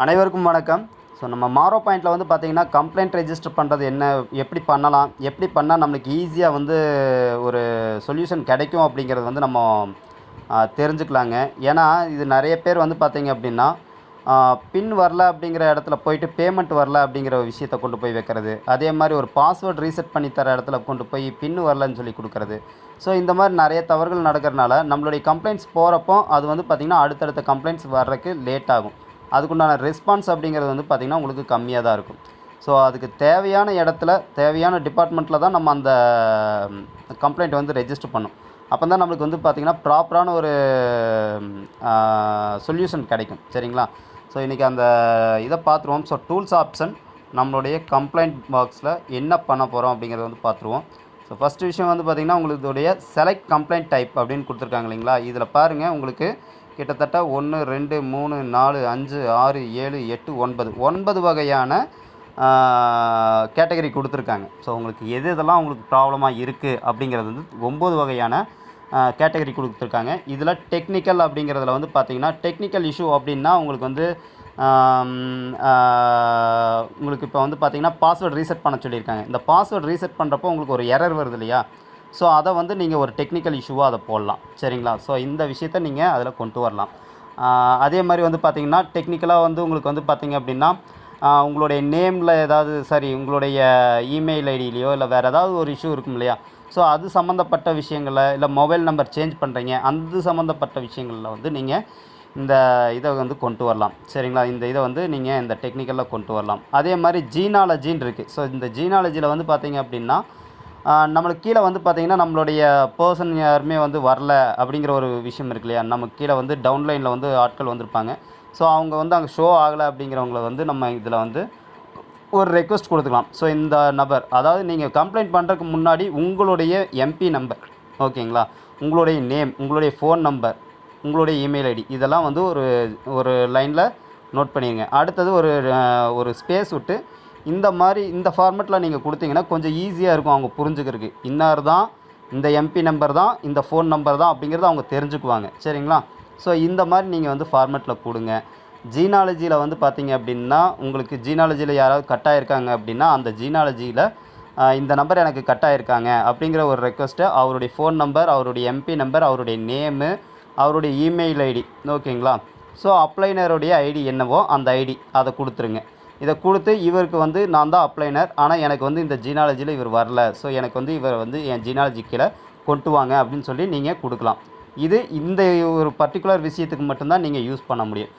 அனைவருக்கும் வணக்கம். ஸோ நம்ம மாரோ பாயிண்டில் வந்து பார்த்திங்கன்னா கம்ப்ளைண்ட் ரெஜிஸ்டர் பண்ணுறது என்ன, எப்படி பண்ணலாம், எப்படி பண்ணால் நம்மளுக்கு ஈஸியாக வந்து ஒரு சொல்யூஷன் கிடைக்கும் அப்படிங்கிறது வந்து நம்ம தெரிஞ்சுக்கலாங்க. ஏன்னா இது நிறைய பேர் வந்து பார்த்திங்க அப்படின்னா பின் வரல அப்படிங்கிற இடத்துல போயிட்டு பேமெண்ட் வரல அப்படிங்கிற விஷயத்தை கொண்டு போய் வைக்கிறது, அதே மாதிரி ஒரு பாஸ்வேர்டு ரீசெட் பண்ணி தர இடத்துல கொண்டு போய் பின் வரலன்னு சொல்லி கொடுக்குறது. ஸோ இந்த மாதிரி நிறைய தவறுகள் நடக்கிறனால நம்மளுடைய கம்ப்ளைண்ட்ஸ் போகிறப்போ அது வந்து பார்த்திங்கன்னா அடுத்தடுத்த கம்ப்ளைண்ட்ஸ் வர்றதுக்கு லேட் ஆகும். அதுக்குண்டான ரெஸ்பான்ஸ் அப்படிங்கிறது வந்து பார்த்திங்கன்னா உங்களுக்கு கம்மியாக தான் இருக்கும். ஸோ அதுக்கு தேவையான இடத்துல தேவையான டிபார்ட்மெண்ட்டில் தான் நம்ம அந்த கம்ப்ளைண்ட் வந்து ரெஜிஸ்டர் பண்ணணும். அப்போ தான் நம்மளுக்கு வந்து பார்த்திங்கன்னா ப்ராப்பரான ஒரு சொல்யூஷன் கிடைக்கும். சரிங்களா? ஸோ இன்றைக்கி அந்த இதை பார்த்துருவோம். ஸோ டூல்ஸ் ஆப்ஷன் நம்மளுடைய கம்ப்ளைண்ட் பாக்ஸில் என்ன பண்ண போகிறோம் அப்படிங்கிறத வந்து பார்த்துருவோம். ஸோ ஃபஸ்ட்டு விஷயம் வந்து பார்த்திங்கன்னா உங்களுடைய செலக்ட் கம்ப்ளைண்ட் டைப் அப்படின்னு கொடுத்துருக்காங்க இல்லைங்களா? இதில் பாருங்கள், உங்களுக்கு கிட்டத்தட்ட 1 2 3 4 5 6 7 8 9 வகையான கேட்டகரி கொடுத்துருக்காங்க. ஸோ உங்களுக்கு இதெல்லாம் உங்களுக்கு ப்ராப்ளமாக இருக்குது அப்படிங்கிறது வந்து 9 வகையான கேட்டகரி கொடுத்துருக்காங்க. இதில் டெக்னிக்கல் அப்படிங்கிறதுல வந்து பார்த்திங்கன்னா டெக்னிக்கல் இஷ்யூ அப்படின்னா உங்களுக்கு வந்து உங்களுக்கு இப்போ வந்து பார்த்திங்கன்னா பாஸ்வேர்டு ரீசெட் பண்ண சொல்லியிருக்காங்க. இந்த பாஸ்வேர்டு ரீசெட் பண்ணுறப்போ உங்களுக்கு ஒரு எரர் வருது இல்லையா? ஸோ அதை வந்து நீங்கள் ஒரு டெக்னிக்கல் இஷ்யூவாக அதை போடலாம். சரிங்களா? ஸோ இந்த விஷயத்தை நீங்கள் அதில் கொண்டு வரலாம். அதே மாதிரி வந்து பார்த்திங்கன்னா டெக்னிக்கலாக வந்து உங்களுக்கு வந்து பார்த்திங்க அப்படின்னா உங்களுடைய நேமில் ஏதாவது உங்களுடைய இமெயில் ஐடியிலையோ இல்லை வேறு ஏதாவது ஒரு இஷ்யூ இருக்கும் இல்லையா? ஸோ அது சம்மந்தப்பட்ட விஷயங்களில், இல்லை மொபைல் நம்பர் சேஞ்ச் பண்ணுறீங்க, அந்த சம்மந்தப்பட்ட விஷயங்களில் வந்து நீங்கள் இந்த இதை வந்து கொண்டு வரலாம். சரிங்களா? இந்த இதை வந்து நீங்கள் இந்த டெக்னிக்கலில் கொண்டு வரலாம். அதே மாதிரி ஜீனாலஜின்னு இருக்குது. ஸோ இந்த ஜீனாலஜியில் வந்து பார்த்திங்க அப்படின்னா நம்மளுக்கு கீழே வந்து பார்த்திங்கன்னா நம்மளுடைய பர்சன் யாருமே வந்து வரல அப்படிங்கிற ஒரு விஷயம் இருக்கு இல்லையா? நமக்கு கீழே வந்து டவுன்லைனில் வந்து ஆட்கள் வந்திருப்பாங்க. ஸோ அவங்க வந்து அங்கே ஷோ ஆகலை அப்படிங்கிறவங்கள வந்து நம்ம இதில் வந்து ஒரு ரெக்வஸ்ட் கொடுத்துக்கலாம். ஸோ இந்த நபர், அதாவது நீங்கள் கம்ப்ளைண்ட் பண்ணுறதுக்கு முன்னாடி உங்களுடைய எம்பி நம்பர், ஓகேங்களா, உங்களுடைய நேம், உங்களுடைய ஃபோன் நம்பர், உங்களுடைய இமெயில் ஐடி, இதெல்லாம் வந்து ஒரு லைனில் நோட் பண்ணிடுங்க. அடுத்தது ஒரு ஸ்பேஸ் விட்டு இந்த ஃபார்மெட்டில் நீங்கள் கொடுத்தீங்கன்னா கொஞ்சம் ஈஸியாக இருக்கும் அவங்க புரிஞ்சுக்கிறதுக்கு. இன்னார் தான், இந்த எம்பி நம்பர் தான், இந்த ஃபோன் நம்பர் தான் அப்படிங்கிறத அவங்க தெரிஞ்சுக்குவாங்க. சரிங்களா? ஸோ இந்த மாதிரி நீங்கள் வந்து ஃபார்மெட்டில் கொடுங்க. ஜீனாலஜியில் வந்து பார்த்திங்க அப்படின்னா உங்களுக்கு ஜீனாலஜியில் யாராவது கட் ஆகிருக்காங்க அப்படின்னா அந்த ஜீனாலஜியில் இந்த நம்பர் எனக்கு கட் ஆகிருக்காங்க அப்படிங்கிற ஒரு ரெக்வஸ்ட்டை அவருடைய ஃபோன் நம்பர், அவருடைய எம்பி நம்பர், அவருடைய நேமு, அவருடைய இமெயில் ஐடி, ஓகேங்களா? ஸோ அப்ளைனருடைய ஐடி என்னவோ அந்த ஐடி அதை கொடுத்துருங்க. இதை கொடுத்து இவருக்கு வந்து நான் தான் அப்ளைனர், ஆனால் எனக்கு வந்து இந்த ஜீனாலஜியில் இவர் வரல, ஸோ எனக்கு வந்து இவர் வந்து என் ஜீனாலஜி கீழே கொண்டு வாங்க அப்படின்னு சொல்லி நீங்கள் கொடுக்கலாம். இது இந்த ஒரு பர்டிகுலர் விஷயத்துக்கு மட்டும்தான் நீங்கள் யூஸ் பண்ண முடியும்.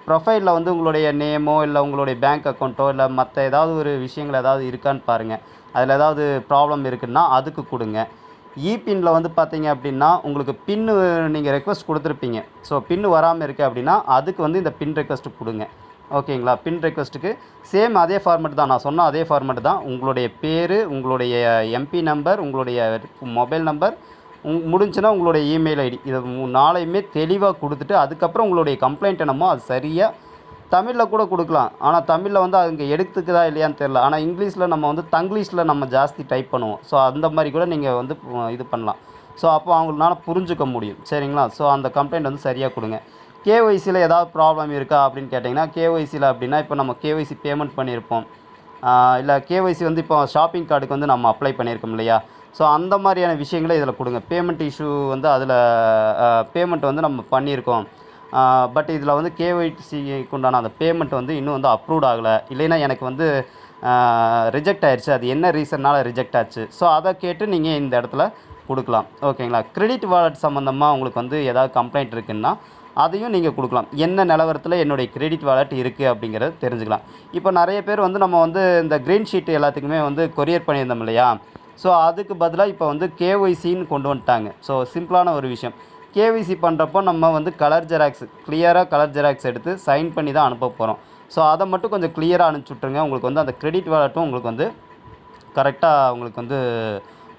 ப்ரொஃபைலில் வந்து உங்களுடைய நேமோ இல்லை உங்களுடைய பேங்க் அக்கௌண்ட்டோ இல்லை மற்ற ஏதாவது ஒரு விஷயங்கள் ஏதாவது இருக்கான்னு பாருங்கள். அதில் ஏதாவது ப்ராப்ளம் இருக்குன்னா அதுக்கு கொடுங்க. இபின்னில் வந்து பார்த்தீங்க அப்படின்னா உங்களுக்கு பின்னு நீங்கள் ரெக்வஸ்ட் கொடுத்துருப்பீங்க. ஸோ பின்னு வராமல் இருக்குது அப்படின்னா அதுக்கு வந்து இந்த பின் ரெக்வஸ்ட்டு கொடுங்க. ஓகேங்களா? பின் ரெக்வஸ்ட்டுக்கு சேம் அதே ஃபார்மெட் தான், நான் சொன்ன அதே ஃபார்மெட் தான். உங்களுடைய பேர், உங்களுடைய எம்பி நம்பர், உங்களுடைய மொபைல் நம்பர், முடிஞ்சுன்னா உங்களுடைய இமெயில் ஐடி, இதை 4யுமே தெளிவாக கொடுத்துட்டு அதுக்கப்புறம் உங்களுடைய கம்ப்ளைண்ட் என்னமோ அது சரியாக தமிழில் கூட கொடுக்கலாம். ஆனால் தமிழில் வந்து அங்கே எடுத்துக்குதா இல்லையான்னு தெரில. ஆனால் இங்கிலீஷில் நம்ம வந்து தங்கிலீஷில் நம்ம ஜாஸ்தி டைப் பண்ணுவோம். ஸோ அந்த மாதிரி கூட நீங்கள் வந்து இது பண்ணலாம். ஸோ அப்போ அவங்களால புரிஞ்சுக்க முடியும். சரிங்களா? ஸோ அந்த கம்ப்ளைண்ட் வந்து சரியாக கொடுங்க. கேஒய்சியில் ஏதாவது ப்ராப்ளம் இருக்கா அப்படின்னு கேட்டிங்கன்னா, கேஒய்சியில் அப்படின்னா இப்போ நம்ம கேஒய்சி பேமெண்ட் பண்ணியிருப்போம், இல்லை கேஒய்சி வந்து இப்போ ஷாப்பிங் கார்டுக்கு வந்து நம்ம அப்ளை பண்ணியிருக்கோம் இல்லையா? ஸோ அந்த மாதிரியான விஷயங்களை இதில் கொடுங்க. பேமெண்ட் இஷ்யூ வந்து அதில் பேமெண்ட் வந்து நம்ம பண்ணியிருக்கோம், பட் இதில் வந்து கேஒய்சிக்கு உண்டான அந்த பேமெண்ட் வந்து இன்னும் வந்து அப்ரூவ்ட் ஆகலை, இல்லைன்னா எனக்கு வந்து ரிஜெக்ட் ஆயிடுச்சு, அது என்ன ரீசன்னால் ரிஜெக்ட் ஆச்சு. ஸோ அதை கேட்டு நீங்கள் இந்த இடத்துல கொடுக்கலாம். ஓகேங்களா? கிரெடிட் வாலெட் சம்மந்தமாக உங்களுக்கு வந்து ஏதாவது கம்ப்ளைண்ட் இருக்குன்னா அதையும் நீங்கள் கொடுக்கலாம். என்ன நிலவரத்தில் என்னுடைய கிரெடிட் வாலெட் இருக்குது அப்படிங்கிறத தெரிஞ்சுக்கலாம். இப்போ நிறைய பேர் வந்து நம்ம வந்து இந்த க்ரீன் ஷீட் எல்லாத்துக்குமே வந்து கொரியர் பண்ணியிருந்தோம் இல்லையா? ஸோ அதுக்கு பதிலாக இப்போ வந்து கேஒய்சின்னு கொண்டு வந்துட்டாங்க. ஸோ சிம்பிளான ஒரு விஷயம். கேஒய்சி பண்ணுறப்போ நம்ம வந்து கிளியராக கலர் ஜெராக்ஸ் எடுத்து சைன் பண்ணி தான் அனுப்ப போகிறோம். ஸோ அதை மட்டும் கொஞ்சம் கிளியராக அனுப்பிச்சி விட்ருங்க. உங்களுக்கு வந்து அந்த கிரெடிட் வாலெட்டும் உங்களுக்கு வந்து கரெக்டாக உங்களுக்கு வந்து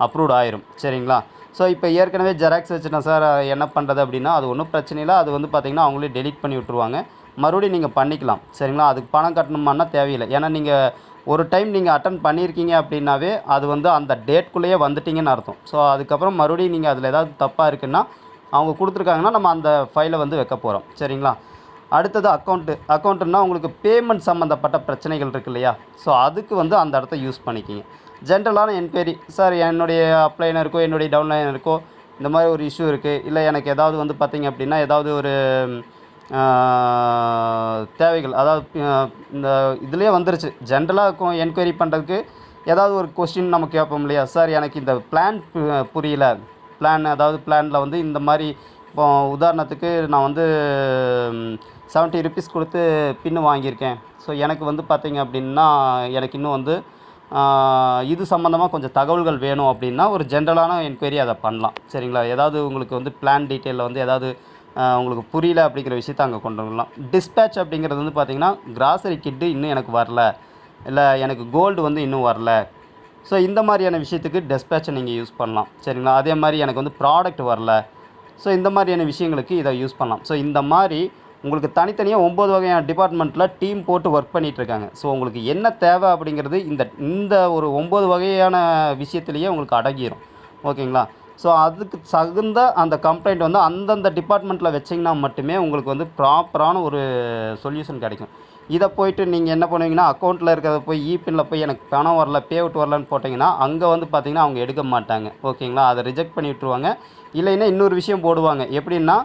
அப்ரூவ்ட் ஆயிரும். சரிங்களா? ஸோ இப்போ ஏற்கனவே ஜெராக்ஸ் வச்சுட்டேன் சார், என்ன பண்ணுறது அப்படின்னா அது ஒன்றும் பிரச்சனை இல்லை. அது வந்து பார்த்திங்கன்னா அவங்களே டெலீட் பண்ணி விட்ருவாங்க. மறுபடியும் நீங்கள் பண்ணிக்கலாம். சரிங்களா? அதுக்கு பணம் கட்டணுமான்னா தேவையில்லை. ஏன்னா நீங்கள் ஒரு டைம் நீங்கள் அட்டன் பண்ணியிருக்கீங்க அப்படின்னாவே அது வந்து அந்த டேட்குள்ளேயே வந்துட்டிங்கன்னு அர்த்தம். ஸோ அதுக்கப்புறம் மறுபடியும் நீங்கள் அதில் ஏதாவது தப்பாக இருக்குன்னா அவங்க கொடுத்துருக்காங்கன்னா நம்ம அந்த ஃபைலை வந்து வைக்க போகிறோம். சரிங்களா? அடுத்தது அக்கௌண்ட்டுன்னா உங்களுக்கு பேமெண்ட் சம்மந்தப்பட்ட பிரச்சனைகள் இருக்கு இல்லையா, ஸோ அதுக்கு வந்து அந்த இடத்த யூஸ் பண்ணிக்கிங்க. ஜென்ரலான என்கொயரி, சார் என்னுடைய அப்ளைனருக்கோ என்னுடைய டவுன்லைனருக்கோ இந்த மாதிரி ஒரு இஷ்யூ இருக்குது, இல்லை எனக்கு ஏதாவது வந்து பார்த்திங்க அப்படின்னா ஏதாவது ஒரு தேவைகள், அதாவது இந்த இதுலேயே வந்துருச்சு ஜென்ரலாக என்கொயரி பண்ணுறதுக்கு ஏதாவது ஒரு கொஸ்டின் நம்ம கேட்போம் இல்லையா, சார் எனக்கு இந்த பிளான் புரியல, அதாவது பிளானில் வந்து இந்த மாதிரி இப்போ உதாரணத்துக்கு நான் வந்து 70 ருபீஸ் கொடுத்து பின்னு வாங்கியிருக்கேன், ஸோ எனக்கு வந்து பார்த்திங்க அப்படின்னா எனக்கு இன்னும் வந்து இது சம்மந்தமாக கொஞ்சம் தகவல்கள் வேணும் அப்படின்னா ஒரு ஜென்ரலான என்கொயரி அதை பண்ணலாம். சரிங்களா, ஏதாவது உங்களுக்கு வந்து பிளான் டீட்டெயிலில் வந்து ஏதாவது உங்களுக்கு புரியல அப்படிங்கிற விஷயத்தை அங்கே கொண்டு வரலாம். டிஸ்பேட்ச் அப்படிங்கிறது வந்து பார்த்திங்கன்னா கிராசரி கிட்டு இன்னும் எனக்கு வரல, இல்லை எனக்கு கோல்டு வந்து இன்னும் வரல, ஸோ இந்த மாதிரியான விஷயத்துக்கு டிஸ்பேட்சை நீங்கள் யூஸ் பண்ணலாம். சரிங்களா, அதே மாதிரி எனக்கு வந்து ப்ராடக்ட் வரல, ஸோ இந்த மாதிரியான விஷயங்களுக்கு இதை யூஸ் பண்ணலாம். ஸோ இந்த மாதிரி உங்களுக்கு தனித்தனியாக 9 வகையான டிபார்ட்மெண்ட்டில் டீம் போட்டு ஒர்க் பண்ணிகிட்ருக்காங்க. ஸோ உங்களுக்கு என்ன தேவை அப்படிங்கிறது இந்த ஒரு 9 வகையான விஷயத்துலேயே உங்களுக்கு அடங்கிடும். ஓகேங்களா, ஸோ அதுக்கு தகுந்த அந்த கம்ப்ளைண்ட் வந்து அந்தந்த டிபார்ட்மெண்ட்டில் வச்சிங்கன்னா மட்டுமே உங்களுக்கு வந்து ப்ராப்பரான ஒரு சொல்யூஷன் கிடைக்கும். இதை போய்ட்டு நீங்கள் என்ன பண்ணுவீங்கன்னா, அக்கௌண்ட்டில் இருக்கிறத போய் இபின்னில் போய் எனக்கு பணம் வரல, பே அவுட் வரலன்னு போட்டிங்கன்னா அங்கே வந்து பார்த்திங்கன்னா அவங்க எடுக்க மாட்டாங்க. ஓகேங்களா, அதை ரிஜெக்ட் பண்ணி விட்ருவாங்க. இல்லைன்னா இன்னொரு விஷயம் போடுவாங்க, எப்படின்னா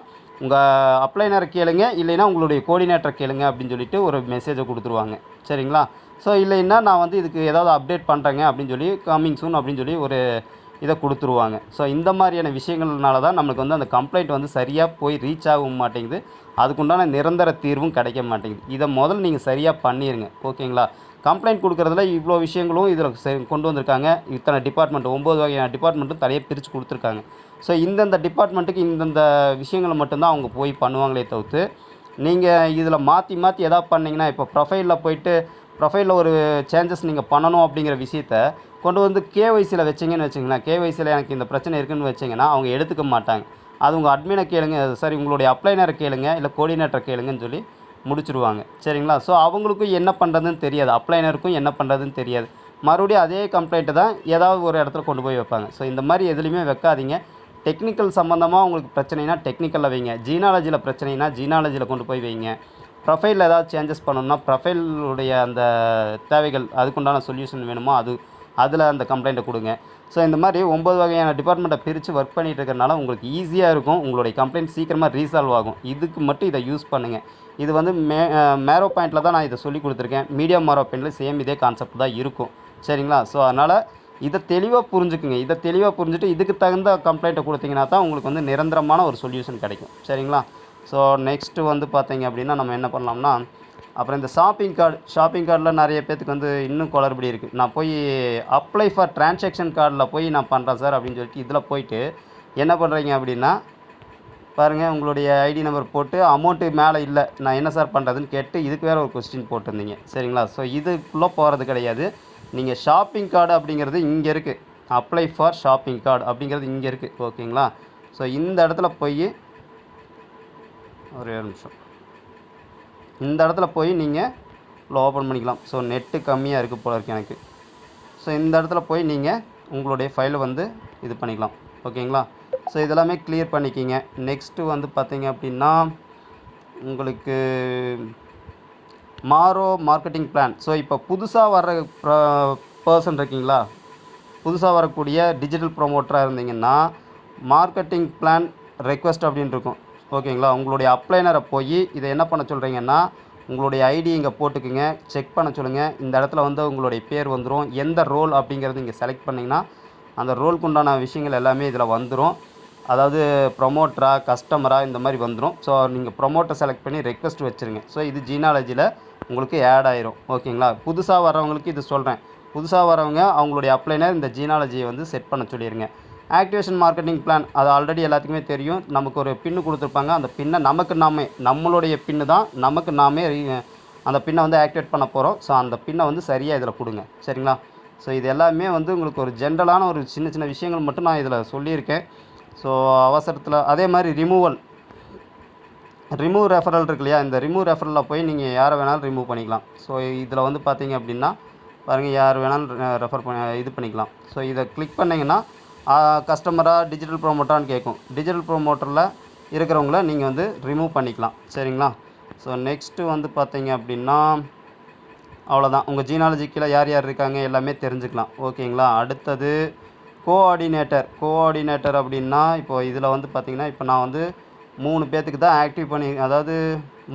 உங்கள் அப்ளைனரை கேளுங்க, இல்லைன்னா உங்களுடைய கோஆர்டினேட்டரை கேளுங்க அப்படின்னு சொல்லிட்டு ஒரு மெசேஜை கொடுத்துருவாங்க. சரிங்களா, ஸோ இல்லைன்னா நான் வந்து இதுக்கு ஏதாவது அப்டேட் பண்ணுறேங்க அப்படின்னு சொல்லி கம்மிங் சூன் அப்படின்னு சொல்லி ஒரு இதை கொடுத்துருவாங்க. ஸோ இந்த மாதிரியான விஷயங்கள்னால தான் நம்மளுக்கு வந்து அந்த கம்ப்ளைண்ட் வந்து சரியாக போய் ரீச் ஆகவும் மாட்டேங்குது, அதுக்குண்டான நிரந்தர தீர்வும் கிடைக்க மாட்டேங்குது. இதை முதல்ல நீங்கள் சரியாக பண்ணிடுங்க. ஓகேங்களா, கம்ப்ளைண்ட் கொடுக்குறதுல இவ்வளோ விஷயங்களும் இதில் கொண்டு வந்திருக்காங்க. இத்தனை டிபார்ட்மெண்ட் 9 வகையான டிபார்ட்மெண்ட்டும் தலையை பிரித்து கொடுத்துருக்காங்க. ஸோ இந்தந்த டிபார்ட்மெண்ட்டுக்கு இந்தந்த விஷயங்களை மட்டும்தான் அவங்க போய் பண்ணுவாங்களே தவிர்த்து, நீங்கள் இதில் மாற்றி எதாவது பண்ணிங்கன்னா, இப்போ ப்ரொஃபைலில் ஒரு சேஞ்சஸ் நீங்கள் பண்ணணும் அப்படிங்கிற விஷயத்த கொண்டு வந்து கேஒய்சியில் வச்சிங்கன்னு வச்சிங்களேன், கேஒய்சியில் எனக்கு இந்த பிரச்சனை இருக்குதுன்னு வச்சிங்கன்னா அவங்க எடுத்துக்க மாட்டாங்க. அது உங்கள் அட்மினை கேளுங்க, சரி உங்களுடைய அப்ளைனரை கேளுங்க, இல்லை கோஆர்டினேட்டரை கேளுங்கன்னு சொல்லி முடிச்சுருவாங்க. சரிங்களா, ஸோ அவங்களுக்கும் என்ன பண்ணுறதுன்னு தெரியாது, அப்ளைனருக்கும் என்ன பண்ணுறதுன்னு தெரியாது. மறுபடியும் அதே கம்ப்ளைண்ட்டை தான் ஏதாவது ஒரு இடத்துல கொண்டு போய் வைப்பாங்க. ஸோ இந்த மாதிரி எதுலேயுமே வைக்காதீங்க. டெக்னிக்கல் சம்மந்தமாக உங்களுக்கு பிரச்சனைனா டெக்னிக்கலில் வைங்க, ஜீனாலஜியில் பிரச்சனைனா ஜீனாலஜியில் கொண்டு போய் வைங்க. ப்ரொஃபைலில் ஏதாவது சேஞ்சஸ் பண்ணணும்னா ப்ரொஃபைலுடைய அந்த தேவைகள் அதுக்குண்டான சொல்யூஷன் வேணுமோ அதில் அந்த கம்ப்ளைண்ட்டை கொடுங்க. ஸோ இந்த மாதிரி 9 வகையான டிபார்ட்மெண்ட்டை பிரித்து ஒர்க் பண்ணிகிட்டு இருக்கிறனால உங்களுக்கு ஈஸியாக இருக்கும், உங்களுடைய கம்ப்ளைண்ட் சீக்கிரமாக ரீசால்வ் ஆகும். இதுக்கு மட்டும் இதை யூஸ் பண்ணுங்கள். இது வந்து மேரோ பாயிண்டில் தான் நான் இதை சொல்லி கொடுத்துருக்கேன். மீடியம் மேரோ பாயிண்டில் சேம் இதே கான்செப்ட் தான் இருக்கும். சரிங்களா, ஸோ அதனால் இதை தெளிவாக புரிஞ்சுக்குங்க. இதை தெளிவாக புரிஞ்சுட்டு இதுக்கு தகுந்த கம்ப்ளைண்ட்டை கொடுத்தீங்கன்னா தான் உங்களுக்கு வந்து நிரந்தரமான ஒரு சொல்யூஷன் கிடைக்கும். சரிங்களா, ஸோ நெக்ஸ்ட்டு வந்து பார்த்தீங்க அப்படின்னா நம்ம என்ன பண்ணலாம்னா, அப்புறம் இந்த ஷாப்பிங் கார்டில் நிறைய பேத்துக்கு வந்து இன்னும் குளறுபடி இருக்குது. நான் போய் அப்ளை ஃபார் டிரான்சாக்ஷன் கார்டில் போய் நான் பண்ணுறேன் சார் அப்படின்னு சொல்லிட்டு இதில் போயிட்டு என்ன பண்ணுறீங்க அப்படின்னா, பாருங்கள் உங்களுடைய ஐடி நம்பர் போட்டு அமௌண்ட்டு மேலே இல்லை, நான் என்ன சார் பண்ணுறதுன்னு கேட்டு இதுக்கு வேறு ஒரு கொஸ்டின் போட்டிருந்தீங்க. சரிங்களா, ஸோ இதுக்குள்ளே போகிறது கிடையாது. நீங்கள் ஷாப்பிங் கார்டு அப்படிங்கிறது இங்கே இருக்குது, அப்ளை ஃபார் ஷாப்பிங் கார்டு அப்படிங்கிறது இங்கே இருக்குது. ஓகேங்களா, ஸோ இந்த இடத்துல போய் ஒரு நிமிஷம், இந்த இடத்துல போய் நீங்கள் ஓப்பன் பண்ணிக்கலாம். ஸோ நெட்டு கம்மியாக இருக்குது போல இருக்குது எனக்கு. ஸோ இந்த இடத்துல போய் நீங்கள் உங்களுடைய ஃபைலை வந்து இது பண்ணிக்கலாம். ஓகேங்களா, ஸோ இதெல்லாமே கிளியர் பண்ணிக்கிங்க. நெக்ஸ்ட்டு வந்து பார்த்தீங்க அப்படின்னா உங்களுக்கு மார்க்கெட்டிங் பிளான். ஸோ இப்போ புதுசாக வர்ற பர்சன் இருக்கீங்களா, புதுசாக வரக்கூடிய டிஜிட்டல் ப்ரொமோட்டராக இருந்தீங்கன்னா மார்க்கெட்டிங் பிளான் ரெக்வெஸ்ட் அப்படின்னு இருக்கும். ஓகேங்களா, உங்களுடைய அப்ளைனரை போய் இதை என்ன பண்ண சொல்கிறீங்கன்னா, உங்களுடைய ஐடி இங்கே போட்டுக்குங்க, செக் பண்ண சொல்லுங்கள். இந்த இடத்துல வந்து உங்களுடைய பேர் வந்துடும், எந்த ரோல் அப்படிங்கிறது இங்கே செலக்ட் பண்ணிங்கன்னா அந்த ரோலுக்கு உண்டான விஷயங்கள் எல்லாமே இதில் வந்துடும். அதாவது ப்ரொமோட்டரா கஸ்டமரா இந்த மாதிரி வந்துடும். ஸோ நீங்கள் ப்ரொமோட்டர் செலக்ட் பண்ணி ரெக்வெஸ்ட் வச்சுருங்க. ஸோ இது ஜீனாலஜியில் உங்களுக்கு ஆட் ஆயிரும். ஓகேங்களா, புதுசாக வரவங்களுக்கு இது சொல்கிறேன். புதுசாக வரவங்க அவங்களுடைய அப்ளைனர் இந்த ஜீனாலஜியை வந்து செட் பண்ண சொல்லிடுங்க. ஆக்டிவேஷன் மார்க்கெட்டிங் பிளான் அது ஆல்ரெடி எல்லாத்துக்குமே தெரியும். நமக்கு ஒரு பின்னு கொடுத்துருப்பாங்க, அந்த பின்னை நம்மளுடைய பின்னு தான் நமக்கு நாமே அந்த பின்னை வந்து ஆக்டிவேட் பண்ண போகிறோம். ஸோ அந்த பின்னை வந்து சரியாக இதில் கொடுங்க. சரிங்களா, ஸோ இது எல்லாமே வந்து உங்களுக்கு ஒரு ஜென்ரலான ஒரு சின்ன சின்ன விஷயங்கள் மட்டும் நான் இதில் சொல்லியிருக்கேன். ஸோ அவசரத்தில் அதே மாதிரி ரிமூவ் ரெஃபரல் இருக்கு இல்லையா, இந்த ரிமூவ் ரெஃபரலில் போய் நீங்கள் யாரை வேணாலும் ரிமூவ் பண்ணிக்கலாம். ஸோ இதில் வந்து பார்த்தீங்க அப்படின்னா பாருங்கள், யார் வேணாலும் ரெஃபர் இது பண்ணிக்கலாம். ஸோ இதை கிளிக் பண்ணிங்கன்னா கஸ்டமராக டிஜிட்டல் ப்ரொமோட்டரான்னு கேட்கும். டிஜிட்டல் ப்ரொமோட்டரில் இருக்கிறவங்கள நீங்கள் வந்து ரிமூவ் பண்ணிக்கலாம். சரிங்களா, ஸோ நெக்ஸ்ட்டு வந்து பார்த்தீங்க அப்படின்னா அவ்வளோதான். உங்கள் ஜீனாலஜி கீழே யார் யார் இருக்காங்க எல்லாமே தெரிஞ்சுக்கலாம். ஓகேங்களா? அடுத்தது கோஆர்டினேட்டர் அப்படின்னா இப்போ இதில் வந்து பார்த்தீங்கன்னா, இப்போ நான் வந்து 3 பேத்துக்கு தான் ஆக்டிவ் பண்ணி, அதாவது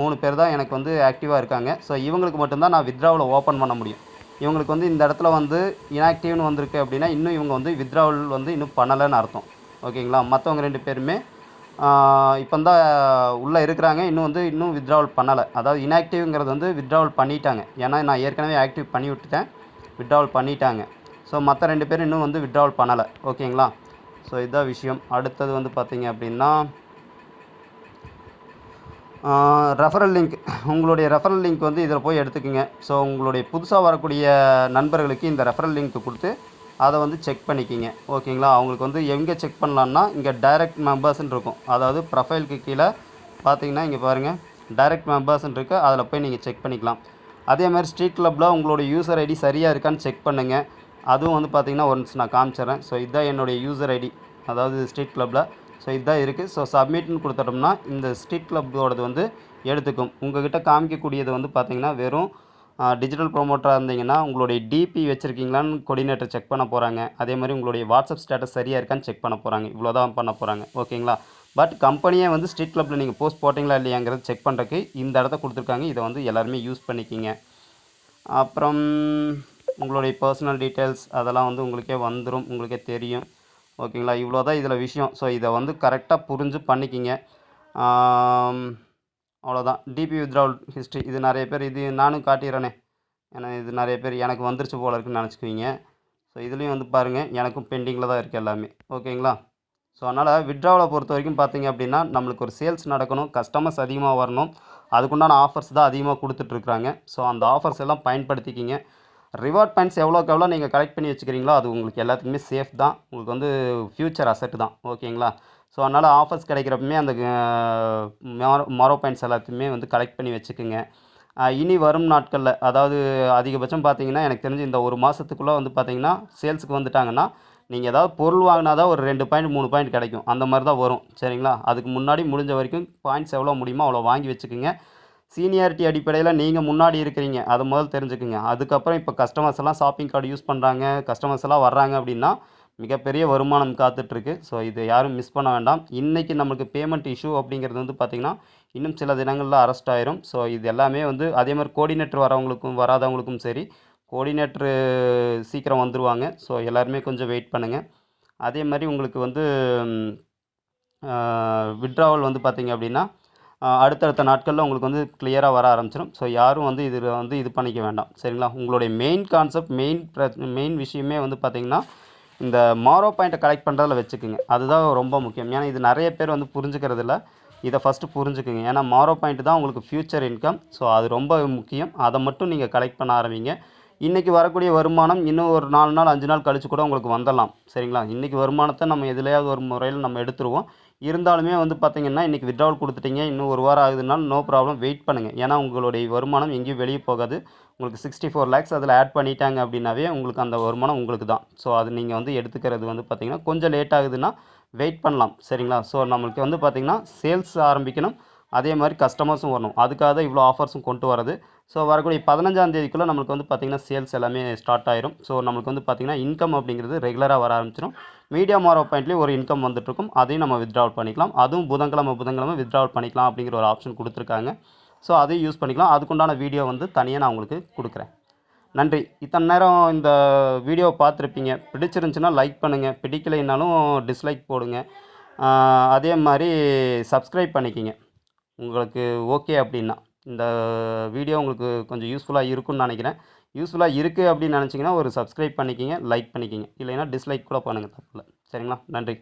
3 பேர் தான் எனக்கு வந்து ஆக்டிவாக இருக்காங்க. ஸோ இவங்களுக்கு மட்டும்தான் நான் வித்ட்ராவலை ஓப்பன் பண்ண முடியும். இவங்களுக்கு வந்து இந்த இடத்துல வந்து இன்ஆக்டிவ்னு வந்திருக்கு அப்படின்னா, இன்னும் இவங்க வந்து வித்ட்ராவல் வந்து இன்னும் பண்ணலைன்னு அர்த்தம். ஓகேங்களா? மற்றவங்க 2 பேருமே இப்போ தான் உள்ளே இருக்கிறாங்க. இன்னும் வித்ட்ராவல் பண்ணலை. அதாவது இன்ஆக்டிவ்ங்கிறது வந்து வித்ட்ராவல் பண்ணிட்டாங்க. ஏன்னா நான் ஏற்கனவே ஆக்டிவ் பண்ணி விட்டுட்டேன். வித்ட்ராவல் பண்ணிட்டாங்க. ஸோ மற்ற 2 பேரும் இன்னும் வந்து வித்ட்ராவல் பண்ணலை. ஓகேங்களா? ஸோ இதுதான் விஷயம். அடுத்தது வந்து பார்த்தீங்க அப்படின்னா ரெஃபரல் லிங்க், உங்களுடைய ரெஃபரல் லிங்க் வந்து இதில் போய் எடுத்துக்கோங்க. ஸோ உங்களுடைய புதுசாக வரக்கூடிய நண்பர்களுக்கு இந்த ரெஃபரல் லிங்க் கொடுத்து அதை வந்து செக் பண்ணிக்கிங்க. ஓகேங்களா? அவங்களுக்கு வந்து எங்கே செக் பண்ணலான்னா, இங்கே டைரக்ட் மெம்பர்ஸ்ன்னு இருக்கும். அதாவது ப்ரொஃபைலுக்கு கீழே பார்த்தீங்கன்னா இங்கே பாருங்கள், டைரக்ட் மெம்பர்ஸ்ன்னு இருக்குது. அதில் போய் நீங்கள் செக் பண்ணிக்கலாம். அதே மாதிரி ஸ்ட்ரீட் கிளப்பில் உங்களுடைய யூசர் ஐடி சரியாக இருக்கான்னு செக் பண்ணுங்கள். அதுவும் வந்து பார்த்தீங்கன்னா ஒன்ஸ் நான் காமிச்சிட்றேன். ஸோ இதுதான் என்னுடைய யூசர் ஐடி, அதாவது ஸ்ட்ரீட் கிளப்பில். ஸோ இதுதான் இருக்குது. ஸோ சப்மிட்னு கொடுத்துட்டோம்னா இந்த ஸ்ட்ரீட் கிளப்போடது வந்து எடுத்துக்கும். உங்கள்கிட்ட காமிக்கக்கூடியது வந்து பார்த்தீங்கன்னா வெறும் டிஜிட்டல் ப்ரொமோட்டராக இருந்தீங்கன்னா உங்களுடைய டிபி வச்சுருக்கீங்களான்னு கோஆர்டினேட்டர் செக் பண்ண போகிறாங்க. அதே மாதிரி உங்களுடைய வாட்ஸ்அப் ஸ்டேட்டஸ் சரியாக இருக்கான்னு செக் பண்ண போகிறாங்க. இவ்வளோ தான் பண்ண போகிறாங்க. ஓகேங்களா? பட் கம்பெனியே வந்து ஸ்ட்ரீட் கிளப்பில் நீங்கள் போஸ்ட் போட்டிங்களா இல்லையாங்கிறது செக் பண்ணுறதுக்கு இந்த இடத்த கொடுத்துருக்காங்க. இதை வந்து எல்லாருமே யூஸ் பண்ணிக்கிங்க. அப்புறம் உங்களுடைய பர்சனல் டீட்டெயில்ஸ் அதெல்லாம் வந்து உங்களுக்கே வந்துடும், உங்களுக்கே தெரியும். ஓகேங்களா? இவ்வளோ தான் இதில் விஷயம். ஸோ இதை வந்து கரெக்டாக புரிஞ்சு பண்ணிக்கிங்க. அவ்வளோதான். டிபி வித்ட்ராவல் ஹிஸ்ட்ரி இது நிறைய பேர், இது நானும் காட்டிடுறேனே, ஏன்னா இது நிறைய பேர் எனக்கு வந்துருச்சு போல இருக்குன்னு நினச்சிக்குவீங்க. ஸோ இதுலேயும் வந்து பாருங்கள், எனக்கும் பெண்டிங்கில் தான் இருக்குது எல்லாமே. ஓகேங்களா? ஸோ அதனால் வித்ட்ராவலை பொறுத்த வரைக்கும் பார்த்தீங்க அப்படின்னா நம்மளுக்கு ஒரு சேல்ஸ் நடக்கணும், கஸ்டமர்ஸ் அதிகமாக வரணும். அதுக்குண்டான ஆஃபர்ஸ் தான் அதிகமாக கொடுத்துட்ருக்குறாங்க. ஸோ அந்த ஆஃபர்ஸ் எல்லாம் பயன்படுத்திக்கிங்க. ரிவார்ட் பாயிண்ட்ஸ் எவ்வளோக்கு எவ்வளோ நீங்கள் கலெக்ட் பண்ணி வச்சுக்கிறீங்களோ அது உங்களுக்கு எல்லாத்துக்குமே சேஃப் தான். உங்களுக்கு வந்து ஃப்யூச்சர் அசெட் தான். ஓகேங்களா? ஸோ அதனால் ஆஃபர்ஸ் கிடைக்கிறப்பமே அந்த மாரோ பாயிண்ட்ஸ் எல்லாத்தையுமே வந்து கலெக்ட் பண்ணி வச்சுக்குங்க. இனி வரும் நாட்களில், அதாவது அதிகபட்சம் பார்த்தீங்கன்னா எனக்கு தெரிஞ்சு இந்த ஒரு மாதத்துக்குள்ளே வந்து பார்த்தீங்கன்னா சேல்ஸுக்கு வந்துட்டாங்கன்னா, நீங்கள் ஏதாவது பொருள் வாங்கினா தான் ஒரு 2 பாயிண்ட் 3 பாயிண்ட் கிடைக்கும். அந்த மாதிரி தான் வரும். சரிங்களா? அதுக்கு முன்னாடி முடிஞ்ச வரைக்கும் பாயிண்ட்ஸ் எவ்வளோ முடியுமோ அவ்வளோ வாங்கி வச்சுக்குங்க. சீனியாரிட்டி அடிப்படையில் நீங்கள் முன்னாடி இருக்கிறீங்க, அதை முதல் தெரிஞ்சுக்குங்க. அதுக்கப்புறம் இப்போ கஸ்டமர்ஸ் எல்லாம் ஷாப்பிங் கார்டு யூஸ் பண்ணுறாங்க, கஸ்டமர்ஸ் எல்லாம் வர்றாங்க அப்படின்னா மிகப்பெரிய வருமானம் காத்துட்ருக்கு. ஸோ இதை யாரும் மிஸ் பண்ண வேண்டாம். இன்றைக்கி நம்மளுக்கு பேமெண்ட் இஷ்யூ அப்படிங்கிறது வந்து பார்த்திங்கன்னா இன்னும் சில தினங்களில் அரெஸ்ட் ஆயிரும். ஸோ இது எல்லாமே வந்து அதே மாதிரி கோஆர்டினேட்டர் வரவங்களுக்கும் வராதவங்களுக்கும் சரி, கோஆர்டினேட்ரு சீக்கிரம் வந்துடுவாங்க. ஸோ எல்லாருமே கொஞ்சம் வெயிட் பண்ணுங்கள். அதே மாதிரி உங்களுக்கு வந்து வித்ட்ராவல் வந்து பார்த்திங்க அப்படின்னா அடுத்தடுத்த நாட்களில் உங்களுக்கு வந்து கிளியராக வர ஆரம்பிச்சிடும். ஸோ யாரும் வந்து இதில் வந்து இது பண்ணிக்க வேண்டாம். சரிங்களா? உங்களுடைய மெயின் கான்செப்ட், மெயின் விஷயமே வந்து பார்த்திங்கன்னா இந்த மாரோ பாயிண்ட்டை கலெக்ட் பண்ணுறதில் வச்சுக்குங்க. அதுதான் ரொம்ப முக்கியம். ஏன்னா இது நிறைய பேர் வந்து புரிஞ்சுக்கிறதில்ல. இதை ஃபஸ்ட்டு புரிஞ்சுக்குங்க. ஏன்னா மாரோ பாயிண்ட் தான் உங்களுக்கு ஃப்யூச்சர் இன்கம். ஸோ அது ரொம்ப முக்கியம். அதை மட்டும் நீங்கள் கலெக்ட் பண்ண ஆரம்பிங்க. இன்றைக்கி வரக்கூடிய வருமானம் இன்னும் ஒரு 4 நாள் 5 நாள் கழித்து கூட உங்களுக்கு வந்துடலாம். சரிங்களா? இன்றைக்கி வருமானத்தை நம்ம எதுலையாவது ஒரு முறையில் நம்ம எடுத்துருவோம். இருந்தாலுமே வந்து பார்த்திங்கன்னா இன்றைக்கி வித்ட்ராவல் கொடுத்துட்டீங்க, இன்னும் ஒரு வாரம் ஆகுதுனாலும் நோ ப்ராப்ளம், வெயிட் பண்ணுங்கள். ஏன்னா உங்களுடைய வருமானம் எங்கேயும் வெளியே போகாது. உங்களுக்கு 64 லேக்ஸ் அதில் ஆட் பண்ணிட்டாங்க அப்படின்னாவே உங்களுக்கு அந்த வருமானம் உங்களுக்கு தான். ஸோ அது நீங்கள் வந்து எடுத்துக்கிறது வந்து பார்த்திங்கன்னா கொஞ்சம் லேட் ஆகுதுன்னா வெயிட் பண்ணலாம். சரிங்களா? ஸோ நம்மளுக்கு வந்து பார்த்திங்கன்னா சேல்ஸ் ஆரம்பிக்கணும், அதே மாதிரி கஸ்டமர்ஸும் வரணும். அதுக்காக தான் இவ்வளோ ஆஃபர்ஸும் கொண்டு வரது. ஸோ வரக்கூடிய 15ஆம் தேதிக்குள்ளே நம்மளுக்கு வந்து பார்த்திங்கன்னா சேல்ஸ் எல்லாமே ஸ்டார்ட் ஆயிரும். ஸோ நம்மளுக்கு வந்து பார்த்திங்கன்னா இன்கம் அப்படிங்கிறது ரெகுலராக வர ஆரம்பிச்சிடும். மீடியா மாரோ பாயிண்ட்லேயும் ஒரு இன்கம் வந்துட்டுருக்கும். அதையும் நம்ம வித்ட்ராவல் பண்ணிக்கலாம். அதுவும் புதன்கிழமை வித்ட்ராவல் பண்ணிக்கலாம் அப்படிங்கிற ஒரு ஆப்ஷன் கொடுத்துருக்காங்க. ஸோ அதையும் யூஸ் பண்ணிக்கலாம். அதுக்குண்டான வீடியோ வந்து தனியாக நான் உங்களுக்கு கொடுக்குறேன். நன்றி. இத்தனை நேரம் இந்த வீடியோவை பார்த்துருப்பீங்க. பிடிச்சிருந்துச்சுன்னா லைக் பண்ணுங்கள், பிடிக்கலைன்னாலும் டிஸ்லைக் போடுங்க. அதே மாதிரி சப்ஸ்கிரைப் பண்ணிக்கிங்க உங்களுக்கு ஓகே அப்படின்னா. இந்த வீடியோ உங்களுக்கு கொஞ்சம் யூஸ்ஃபுல்லாக இருக்குன்னு நினைக்கிறேன். யூஸ்ஃபுல்லாக இருக்குது அப்படின்னு நினச்சிங்கன்னா ஒரு சப்ஸ்கிரைப் பண்ணிக்கிங்க, லைக் பண்ணிக்கிங்க. இல்லைன்னா டிஸ்லைக் கூட பண்ணுங்கள், தப்பில்லை. சரிங்களா? நன்றி.